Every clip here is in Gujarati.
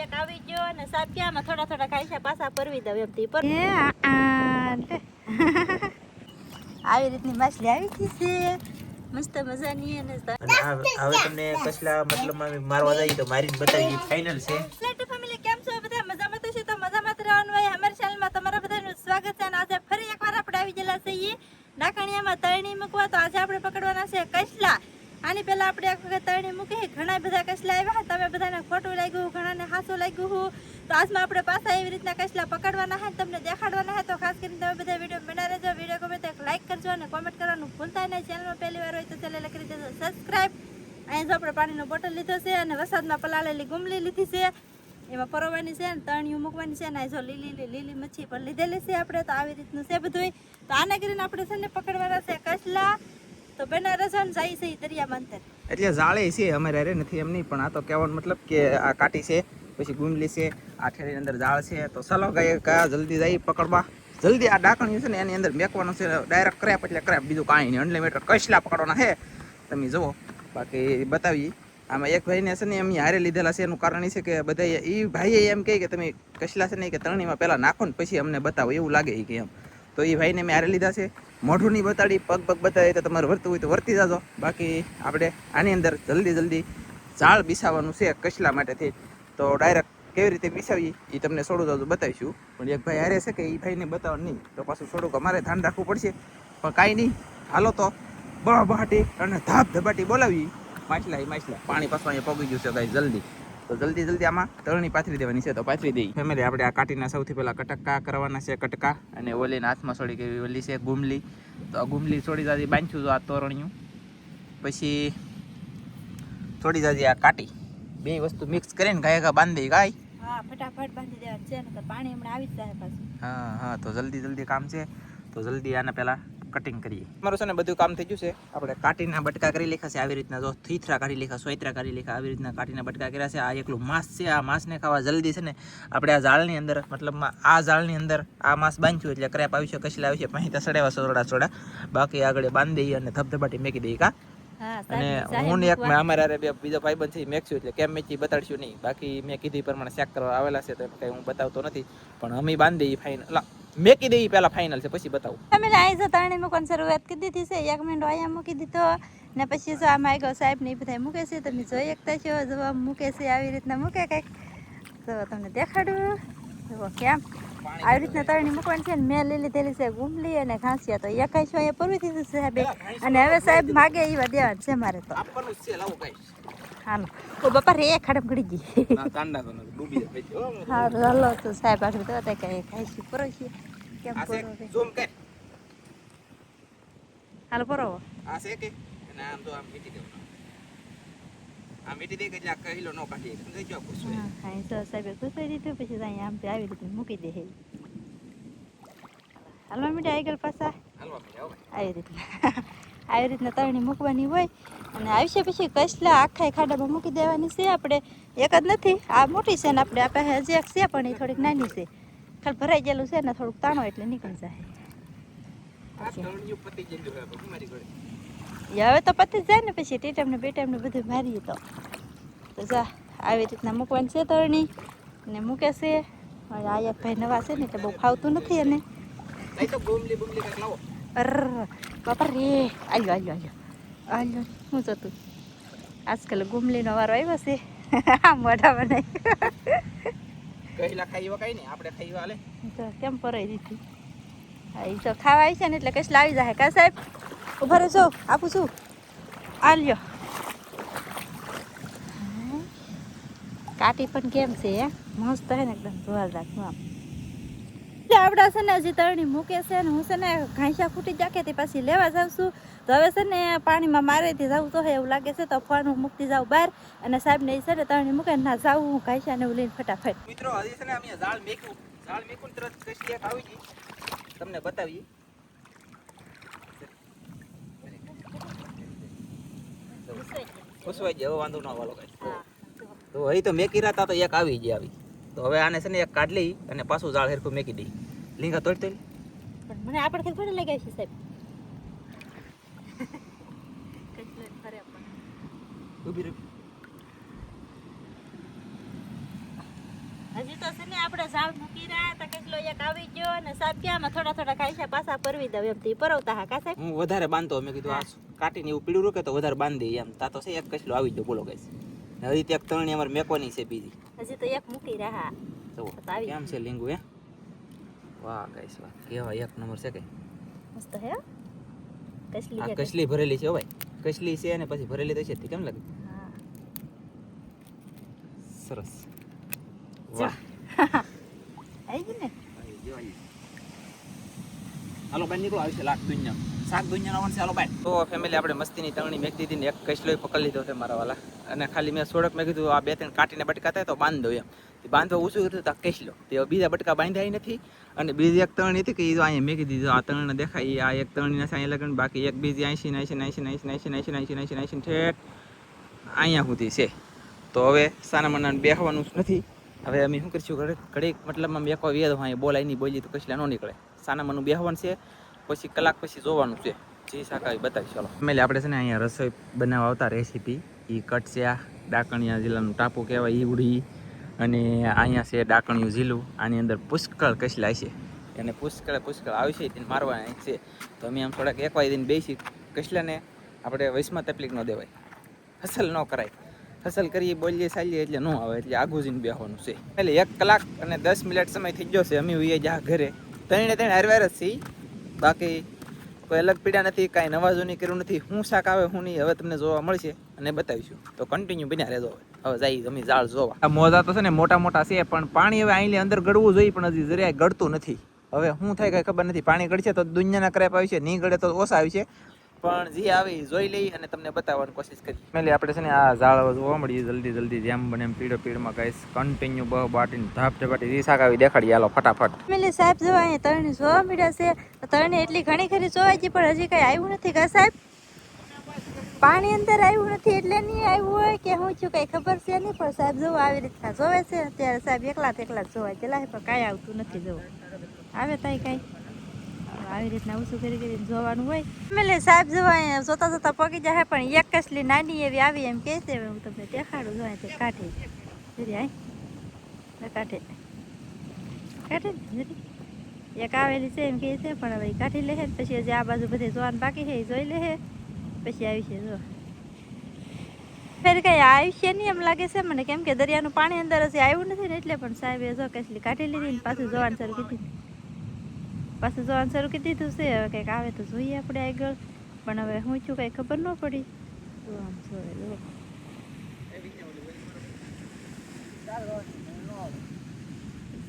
એક આવી ગયો અને સાહેબ કે આમાં થોડા થોડા કાયસા પાછા પરવી દઉં એમ થી પર આવી રીતની માછલી આવી ગઈ છે મસ્ત મજાની અને હવે તમને કસલા મતલબમાં મારવા જાય તો મારીને બતાવી ફાઇનલ છે. ફ્લેટ ફેમિલી કેમ છો બધા મજામાં તો છે તો મજામાં જ રહેવાનું હોય અમારી ચેનલમાં તમારા બધાનું સ્વાગત છે અને આજે ફરી એકવાર આપણે આવી ગયેલા છીએ ડાકણિયામાં તળણી મૂકવા. તો આજે આપણે પકડવાના છે કસલા. આની પહેલા આપણે એક વખત તળણી મૂકી ઘણા બધા કસલા આવ્યા તમે બધાને ખોટું લાગ્યું ઘણાને હાસું લાગ્યું તો આજમાં આપણે પાછા એવી રીતના કસલા પકડવાના છે તમને દેખાડવાના છે તો ખાસ કરીને તમે બધા વિડીયો બનાવી રહેજો. વિડીયો ગમે તો લાઈક કરજો અને કોમેન્ટ કરવાનું ભૂલતા નહીં. ચેનલમાં પહેલી વાર હોય તો ચેનલ કરી દેજો સબસ્ક્રાઈબ. અહીં જો આપણે પાણીનો બોટલ લીધો છે અને વરસાદમાં પલાળેલી ગુમલી લીધી છે એમાં પરોવાની છે અને તણિયું મૂકવાની છે અને જો લીલી મચ્છી પણ લીધેલી છે આપણે. તો આવી રીતનું છે બધું. તો આને કરીને આપણે છે ને પકડવાના છે કસલા. તો બેના રસન જાય છે દરિયામાં અંતર એટલે જાળે છે અમારે અરે નથી એમ નહીં પણ આ તો કહેવાનો મતલબ કે આ કાટી છે પછી ગુમલી છે આ ઠેરીની અંદર જાળ છે તો ચાલો કયા જલ્દી જાય પકડવા. જલ્દી આ ડાકણિયું છે ને એની અંદર મેકવાનું છે ડાયરેક્ટ ક્રેપ એટલે ક્રેપ બીજું કાંઈ નહીં અનલિમિટેડ કસલા પકડવાના છે તમે જુઓ. બાકી બતાવીએ આમાં એક ભાઈને છે ને એમ હારે લીધેલા છે એનું કારણ એ છે કે બધા એ ભાઈએ એમ કહે કે તમે કસલા છે ને કે તરણીમાં પહેલાં નાખો ને પછી અમને બતાવો એવું લાગે કે એમ. તો એ ભાઈને મેં હારે લીધા છે. મોઢું નહીં બતાડી પગ બતાવી તો તમારે વર્તું હોય તો વર્તી જાજો. બાકી આપણે આની અંદર જલ્દી ઝાડ બિસાવાનું છે કસલા માટેથી. તો ડાયરેક્ટ કેવી રીતે બિસાવીએ એ તમને થોડું જાજુ બતાવીશું. પણ એક ભાઈ હારે છે કે એ ભાઈને બતાવવાનું નહીં તો પાછું થોડુંક અમારે ધ્યાન રાખવું પડશે. પણ કાંઈ નહીં હાલો તો બહાટી અને ધબાટી બોલાવી માછલા પાણી પાછું અહીંયા પગી ગયું છે ગાય જલ્દી. તો જલ્દી આમાં તળણી પાથરી દેવાની છે તો પાથરી દઈ. ફેમિલી આપણે આ કાટીના સૌથી પહેલાં કટકા કરવાના છે કટકા અને ઓલીના હાથમાં છોડી ગઈ ઓલી છે ગુમલી. તો આ ગુમલી છોડી જાતી બાંધ્યું આ તોરણિયું પછી છોડી જાતી આ કાટી બે વસ્તુ મિક્સ કરીને ગાય બાંધી ગાય. હા ફટાફટ બાંધી દેવા છે ને તો પાણી હમણાં આવી જ જાય પાછું. હા તો જલ્દી કામ છે તો જલ્દી આને પહેલાં કટિંગ કરીએ. મારું છે ને બધું કામ થઈ ગયું છે. આપણે કાટીના બટકા કરી લેખા છે આવી રીતના જો થીથરા કાઢી લેખા સોયત્રા કાઢી લેખા આવી રીતના કાટીના બટકા કર્યા છે. આ એકલું માંસ છે આ માંસને ખાવા જલ્દી છે ને આપણે આ જાળની અંદર મતલબમાં આ જાળની અંદર આ માંસ બાંધ્યું એટલે ક્રેપ આવી છે કસલા આવી છે પછી તો સડેવા સોડા બાકી આગળ બાંધી દઈએ અને ધબધબાટી મેકી દઈએ કા. અને હું એક અમારે બીજો ભાઈબંધ છે મેક્યું એટલે કેમ મેચી બતાડશું નહીં. બાકી મેં કીધી પ્રમાણે ચેક કરવા આવેલા છે તો કંઈ હું બતાવતો નથી પણ અમે બાંધી દઈએ ફાઇનલ મેકી દઈએ પહેલા ફાઇનલ છે પછી બતાવું. અમે અહીં જો તરણી મૂકવાની શરૂઆત કરી દીધી છે 1 મિનિટ અહીંયા મૂકી દીધો ને પછી જો આમાં આગળ સાહેબ ને એ બધા મૂકે છે તમે જોઈ શકતા છો જો મૂકે છે આવી રીતના મૂકે કંઈક તો તમને દેખાડું જો કેમ આવી રીતના તરણી મૂકવાની છે ને મેં લઈ લીધેલી છે ગુમલી અને ઘાસિયા તો એક છે અહીંયા પૂરું દીધું છે સાહેબે અને હવે સાહેબ માગે એવા દેવા છે મારે તો આપવાનું છે લાવો ગાઈસ. હાલો ઓ બાપા રે ખડમ ગડી ગઈ ના કાંડા તો ડૂબી જાય. હા હાલો તો સાહેબ આગળ તો તે કઈ ખાઈશું પરો છે કેમ પરો રે ઝૂમ કર હાલો પરો આ છે કે અને આમ તો આમ મીટી દેવાનું આ મીટી દે કે એટલે આ કહીલો નો કાઢીએ સમજાઈ ગયો પૂછો. હા તો સાહેબે પૂછાઈ દીધું પછી અહીંયા આમ આવી રીતે મૂકી દે હે હાલવા મીઠા આગળ પાછા હાલવા મીઠા આવી રીતના આવી રીતના તરણી મૂકવાની હોય અને આવશે પછી કસલા આખા ખાડામાં મૂકી દેવાની છે. આપણે એક જ નથી આ મોટી છે ને આપણે આ પાસે હજી એક છે પણ એ થોડીક નાની છે ખાલી ભરાઈ ગયેલું છે ને થોડુંક તાણો એટલે નીકળી જાય. હવે તો પતી જાય ને પછી ટી ટાઈમ ને બે ટાઈમ ને બધું મારીએ તો જા આવી રીતના મૂકવાની છે તરણી ને મૂકે છે. આ એક ભાઈ નવા છે ને એટલે બહુ ફાવતું નથી એને બાપા રે આલ્યો હું જતું આજકાલ ગુમલીનો વારો આવ્યો છે આ મોઢા બનાવી કહીલા ખાઈવા કઈ નહીં આપણે ખાઈવા હાલે તો કેમ પરાઈ દીધી હા એ તો ખાવા આવી છે ને એટલે કસલા આવી જાય કા સાહેબ ઉભા રહેજો આપું છું આલ્યો કાટી પણ કેમ છે હે મસ્ત હે ને એકદમ જોવાલ રાખું આમ આપડા છે ને હજી તરણી મૂકે છે ને હું છે ને ઘાંસા ફૂટી જાકે તે પાછી લેવા જાઉં છું તો હવે છે ને પાણીમાં મારેથી જવું તો એવું લાગે છે તો ફોન મૂકતી જાઉં બહાર અને સાહેબ ને છે ને તરણી મૂકે ના જાઉં હું ઘાંસા ને એવું લઈને ફટાફટ. મિત્રો હજી છે ને અમે ઝાડ મેકું તરત કસલી એક આવી ગઈ તમને બતાવીએ. પૂછવાય જાય વાંધો ના વાલો કઈ તો અહીં તો મેકી રહ્યા તો એક આવી ગઈ આવી તો હવે આને છે ને એક કાઢ લઈ અને પાછું ઝાડ હેરખું મેકી દઈ લીંગા તોડ પણ મને આપણે થોડી લગાવી છે સાહેબ ઊભી રહી હજી તો છે ને આપણે ઝાડ મૂકી રહ્યા તો કેટલો એક આવી ગયો ને સાહેબ ક્યાંમાં થોડા થોડા ખાઈ પાછા પરવી દઉં એમ થી પરવતા હા કા સાહેબ હું વધારે બાંધતો મેં કીધું આ કાટીને એવું પીળું રોકે તો વધારે બાંધી એમ તા તો છે એક કસલો આવી ગયો બોલો ગાઈસ હજી ત્યાં તરણી અમારે મેકવાની છે બીજી હજી તો એક મૂકી રહ્યા જો કેમ છે લીંગુ હે વાહ ગાઈસ વાહ કેવા એક નંબર છે કે મસ્ત હે કસલી આ હે કસલી ભરેલી છે હો ભાઈ કસલી છે અને પછી ભરેલી તો છે તે કેમ લાગે હા સરસ વાહ આવી ગઈ ને હાલો બેન નીકળો આવી છે લાખ દુનિયા શાક દુનિયા આવવાનું છે હાલો બેન તો ફેમિલી આપણે મસ્તીની તરણી મેક દીધી ને એક કસલોય પકડી લીધો છે મારા વાલા અને ખાલી મેં સોડક મેં કીધું આ બે ત્રણ કાટીને બટકા થાય તો બાંધ દો એમ બાંધવા ઓછું કર્યું તો કસલો તે બીજા બટકા બાંધ્યા નથી અને બીજી એક તરણી હતી કે એ અહીંયા મેં કીધી આ તરણ દેખાય આ એક તરણીના સાંઈ લગન બાકી એક બીજી 80 ઠેઠ અહીંયા સુધી છે તો હવે સાના મના બેહવાનું નથી હવે અમે શું કરીશું ઘડીક મતલબમાં મેકવા વ્યાદ હોય બોલાય નહીં બોલી તો કસલા ન નીકળે સાના મનું બેહવાનું છે પછી કલાક પછી જોવાનું છે જે શાકાવી બતાવીશ ચાલો ફેમિલી આપણે છે ને અહીંયા રસોઈ બનાવવા આવતા રેસીપી એ કટસ્યા ડાકણિયા જિલ્લાનું ટાપુ કહેવાય એ ઉડી અને અહીંયા છે ડાકણિયું જિલ્લું આની અંદર પુષ્કળ કસલા છે એને પુષ્કળ આવી છે તેને મારવાના છે તો અમે આમ થોડાક એકવાય દિન બેસી કસલાને આપણે વૈશમાં તકલીફ ન દેવાય હસલ ન કરાય હસલ કરીએ બોલીએ ચાલીએ એટલે ન આવે એટલે આગું જઈને બેસવાનું છે એટલે 1 કલાક અને 10 મિનિટ સમય થઈ ગયો છે અમે ઉઈએ જા ઘરે ત્રણે હારવાર જ છે બાકી કોઈ અલગ પીડા નથી કાંઈ નવાજોની કર્યું નથી શું શાક આવે શું નહીં હવે તમને જોવા મળશે અને બતાવીશું તો કન્ટિન્યુ બન્યા રહેજો હવે જાય અમે ઝાડ જોવા આ મોજા તો છે ને મોટા મોટા છે પણ પાણી હવે અહીં અંદર ગળવું જોઈએ પણ હજી જરાય ગળતું નથી હવે શું થાય કઈ ખબર નથી પાણી ગળશે તો દુનિયાના ક્રેપ આવી છે નહીં ગળે તો ઓછા આવી છે પણ જે આવે જોઈ લઈ અને તમને બતાવવાની કોશિશ કરી મેલે આપણે છે ને આ ઝાડ જોવા મળીએ જલ્દી જેમ બને એમ પીળમાં કહીશ કન્ટિન્યુ બહુ બાટીને ધાપ ઝપાટી રીસાક આવી દેખાડી હાલો ફટાફટ ફેમિલી સાહેબ જોવા અહીંયા તરણી જોવા મળ્યા છે તરણી એટલી ઘણી ખરી જોવાય છે પણ હજી કઈ આવ્યું નથી કા સાહેબ પાણી અંદર આવ્યું નથી એટલે નહીં આવ્યું હોય કે હું છું કઈ ખબર છે નહીં પણ સાહેબ જોવા આવી રીતના જોવે છે અત્યારે સાહેબ એકલા જોવાય પેલા પણ કાંઈ આવતું નથી જોવા આવે તાઈ કાંઈ આવી રીતના ઓછું કરીને જોવાનું હોય એટલે સાહેબ જોવા અહીંયા જોતા પગી જાય પણ એક કસલી નાની એવી આવી એમ કહે છે હું તમને દેખાડું જોવા તે કાઢે કાઢે એક આવેલી છે એમ કહે છે પણ હવે કાઢી લે પછી હજી આ બાજુ બધે જોવાનું બાકી છે એ જોઈ લે પછી આવી છે જો ફેર કઈ આવ્યું છે નહીં એમ લાગે છે મને કેમ કે દરિયાનું પાણી અંદર હજી આવ્યું નથી ને એટલે પણ સાહેબે જો કસલી કાઢી લીધી ને પાછું જોવાનું શરૂ કીધું છે હવે કંઈક આવે તો જોઈએ આપણે આગળ પણ હવે હું છું કંઈ ખબર ન પડી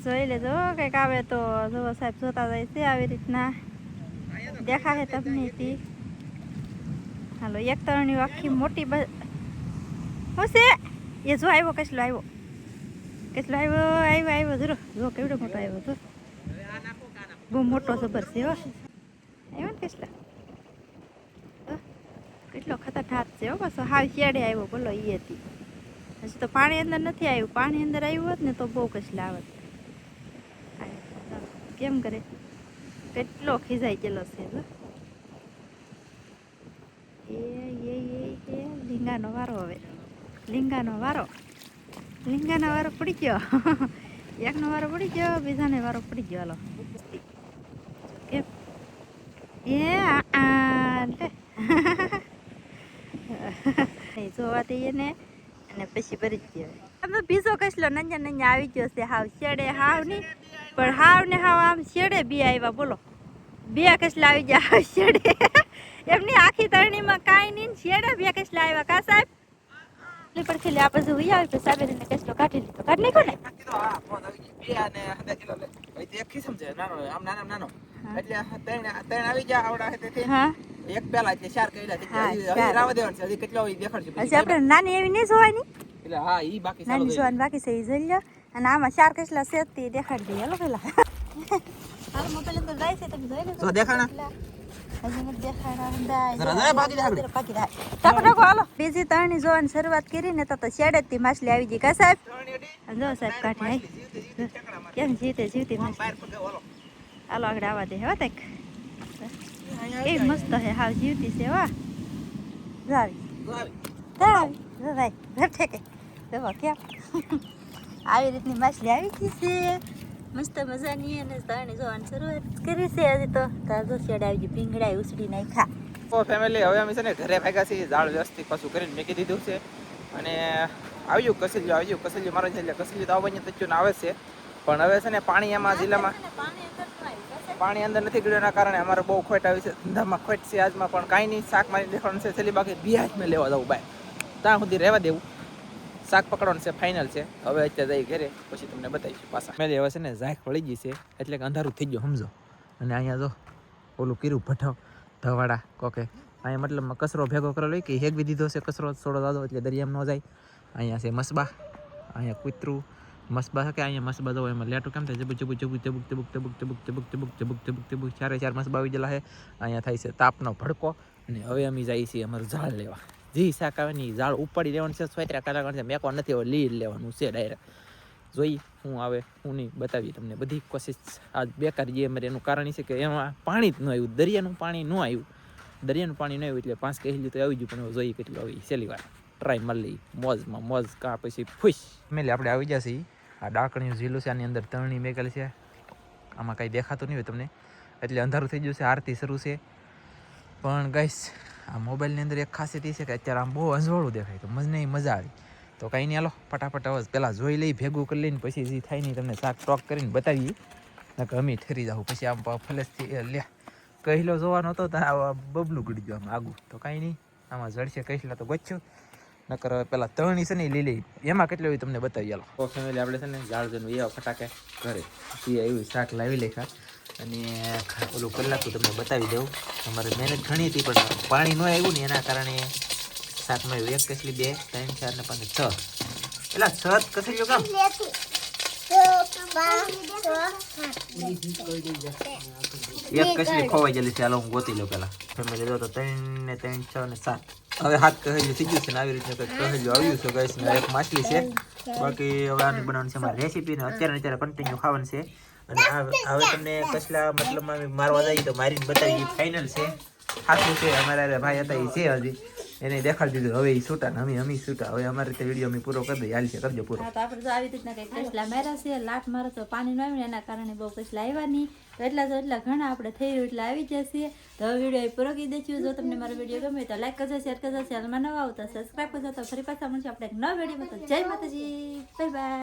જોઈ લેજો કંઈક આવે તો જોવો સાહેબ જોતા જાય છે આવી રીતના દેખાશે તમને હાલો એક તરણી આખી મોટી શું છે એ જો આવ્યો કસલો આવ્યો જો કેવડો મોટો આવ્યો તો બહુ મોટો જબર છે હો આવ્યો ને કેટલો ખતરનાક છે હો બસ હાવ શેડે આવ્યો બોલો એ હતી હજી તો પાણી અંદર નથી આવ્યું પાણી અંદર આવ્યું હોત ને તો બહુ કસલા આવત કેમ કરે કેટલો ખીજાઈ ગયેલો છે એ લીંગાનો વારો હવે લીંગાનો વારો પડી ગયો એકનો વારો પડી ગયો બીજાને વારો પડી ગયો હાલો કેમ જોવા દઈએ ને અને પછી ભરી જ અમે બીજો કસલો નંજા આવી ગયો છે હાવ શેડે હાવ નહીં પણ હાવ ને હાવ આમ શેડે બી આવ્યા બોલો બે કસલા આવી ગયા હાવ શેડે એમની આખી તરણીમાં કાંઈ નહીં શેડે બે કસલા આવ્યા કા સાહેબ પડખેલી આ બાજુ હોય આવી પછી સાહેબ એને કસલો કાઢી લીધો કાઢી નાખો ને નાનો એટલે ત્રણ આવી ગયા આવડા છે હા એક પેલા એટલે 4 કઈલા રાવા દેવાનું છે હજી કેટલો હોય દેખાડજો હજી આપણે નાની એવી નહીં જોવાની એટલે હા ઈ બાકી ચાલો નાની જોવાની બાકી છે ઈ જોઈ લો અને આમાં 4 કસલા છે તે દેખાડી દઈએ હાલો પેલા હાલ મોબાઈલ અંદર જાય છે તમે જોઈ લો તો દેખાણા હજી નથી દેખાડા જરા ભાગી જાય ટાકો હાલો બીજી તરણી જોવાની શરૂઆત કરી ને તો શેડે જ થી માછલી આવી ગઈ કા સાહેબ જો સાહેબ કાઢી કેમ જીવતી માછલી હાલો આગળ આવવા દે હો તક એ મસ્ત હે હાવ જીવતી છે વાહ જાવી ભાઈ ઠેકે દેવો કેમ આવી રીતની માછલી આવી ગઈ છે મસ્ત મજાની અને તરણી જોવાની શરૂઆત કરી છે હજી તો તાજો શેડ આવી ગયું ભીંગડા ઉછળી નાખ્યા. તો ફેમિલી હવે અમે છે ને ઘરે ભાગ્યા છીએ ઝાડ વ્યવસ્થિત પાછું કરીને મૂકી દીધું છે અને આવ્યું કસેલ્યું મારે છે એટલે કસેલ્યું તો આવવાની તચ્યું આવે છે પણ હવે છે ને પાણી એમાં જિલ્લામાં પાણી અંદર નથી ગયું એના કારણે અમારે બહુ ખોટ આવી છે ધંધામાં ખોટ છે આજમાં પણ કાંઈ નહીં શાક મારી દેખાડવાનું છે છેલ્લી બાકી બિયાજ મેં લેવા જવું ભાઈ ત્યાં સુધી રહેવા દેવું શાક પકડવાનું છે ફાઇનલ છે હવે અત્યારે જઈ ઘરે પછી તમને બતાવીશું પાછા મેં હવે છે ને ઝાંખ વળી ગઈ છે એટલે કે અંધારું થઈ ગયું સમજો અને અહીંયા જો ઓલું કીરું ભઠ્ઠો ધવાડા કોકે અહીંયા મતલબમાં કચરો ભેગો કરેલો હોય કે હેગવી દીધો છે કચરો થોડો દાદો એટલે દરિયામાં ન જાય અહીંયા છે મસબા અહીંયા કૂતરું મસબા છે કે અહીંયા મસબા દો એમાં લેટું કેમ થાય જબુક જબુક જબુક જબુક જબુક જબુક જબુક જબુક જબુક જબુક જબુક જબુક ચારે ચાર મસબા આવી ગયેલા છે અહીંયા થાય છે તાપનો ભડકો અને હવે અમે જઈએ છીએ અમારું ઝાડ લેવા જે શાક આવે ને ઝાડ ઉપાડી લેવાનું છે સ્વેતરા કલાક છે મેકવા નથી હવે લીડ લેવાનું છે ડાયરેક્ટ જોઈ શું આવે શું નહીં બતાવીએ તમને બધી કોશિશ આજ બેકાર જે અમારે એનું કારણ છે કે એમાં પાણી જ ન આવ્યું દરિયાનું પાણી ન આવ્યું દરિયાનું પાણી ન આવ્યું એટલે 5 કહેલી તો આવી ગયું પણ જોઈએ કેટલું આવી છેલ્લી વાર ટ્રાય મારી લઈ મોજમાં મોજ કાં પછી ખુશ મેલે આપણે આવી જશે આ ડાકણીયું ઝીલું છે આની અંદર તરણી મેકેલી છે આમાં કાંઈ દેખાતું નહીં હોય તમને એટલે અંધારું થઈ ગયું છે આરતી શરૂ છે પણ ગાઈસ આ મોબાઈલની અંદર એક ખાસિયત એ છે કે અત્યારે આમ બહુ અંજવાળું દેખાય તો મને મજા આવી તો કાંઈ નહીં હાલો ફટાફટ હવે પહેલાં જોઈ લઈ ભેગું કરી લઈને પછી જે થાય નહીં તમને શાક ટોક કરીને બતાવીએ નકર અમે ઠરી જાઉં પછી આમ ફલેસથી લે કહેલો જોવાનો હતો તો આ બબલું ગળી ગયો આમ આગું તો કાંઈ નહીં આમાં જડશે કહેલા તો ગોચ્યું નકર પેલા તરણી છે ને એ લીલી એમાં કેટલી હોય તમને બતાવી હાલો તો ફેમિલી આપણે છે ને ઝાડ જઈને એવા ફટાકે ઘરે એ એવું શાક લાવી લેખા અને ઓલું કલાક તમને બતાવી દઉં અમારે મહેનત ઘણી હતી પણ પાણી ન આવ્યું ને એના કારણે શાકમાં આવ્યું 1 કસલી 2 3 4 ને 5 6 પેલા 6 કસલીઓ કામ એક કસલી ખોવાઈ ગયેલી છે હાલો હું ગોતી લઉં પેલા ફેમિલી જો તો 3 ને 3 6 ને 7 હવે હાથ કહેલું થઈ ગયું છે ને આવી રીતે કંઈક કહેલું આવ્યું છે ગાઈસ ને એક માછલી છે બાકી હવે આની બનાવવાની છે મારી રેસીપી ને અત્યારે કન્ટિન્યુ ખાવાનું છે અને હવે તમને કસલા મતલબમાં મારવા જઈએ તો મારીને બતાવી ફાઇનલ છે સાચું છે અમારા ભાઈ હતા એ છે હજી એને દેખાડી દીધું હવે એ છૂટા ને અમે છૂટા હવે અમારે રીતે વિડીયો અમે પૂરો કરી દઈએ હાલશે કરજો પૂરો હા તો આપણે તો આવી રીતના કંઈક કસલા માર્યા છે લાટ મારો તો પાણી ન આવ્યું એના કારણે બહુ કસલા આવ્યા નહીં તો એટલા ઘણા આપણે થઈ રહ્યું એટલે આવી જશે તો હવે વિડીયો પૂરો કરી દઈશું જો તમને મારો વિડીયો ગમે તો લાઈક કરજો શેર કરજો ચેનલમાં નવા આવતા સબસ્ક્રાઈબ કરજો તો ફરી પાછા મળશે આપણે એક નવા વિડીયોમાં તો જય માતાજી બાય બાય.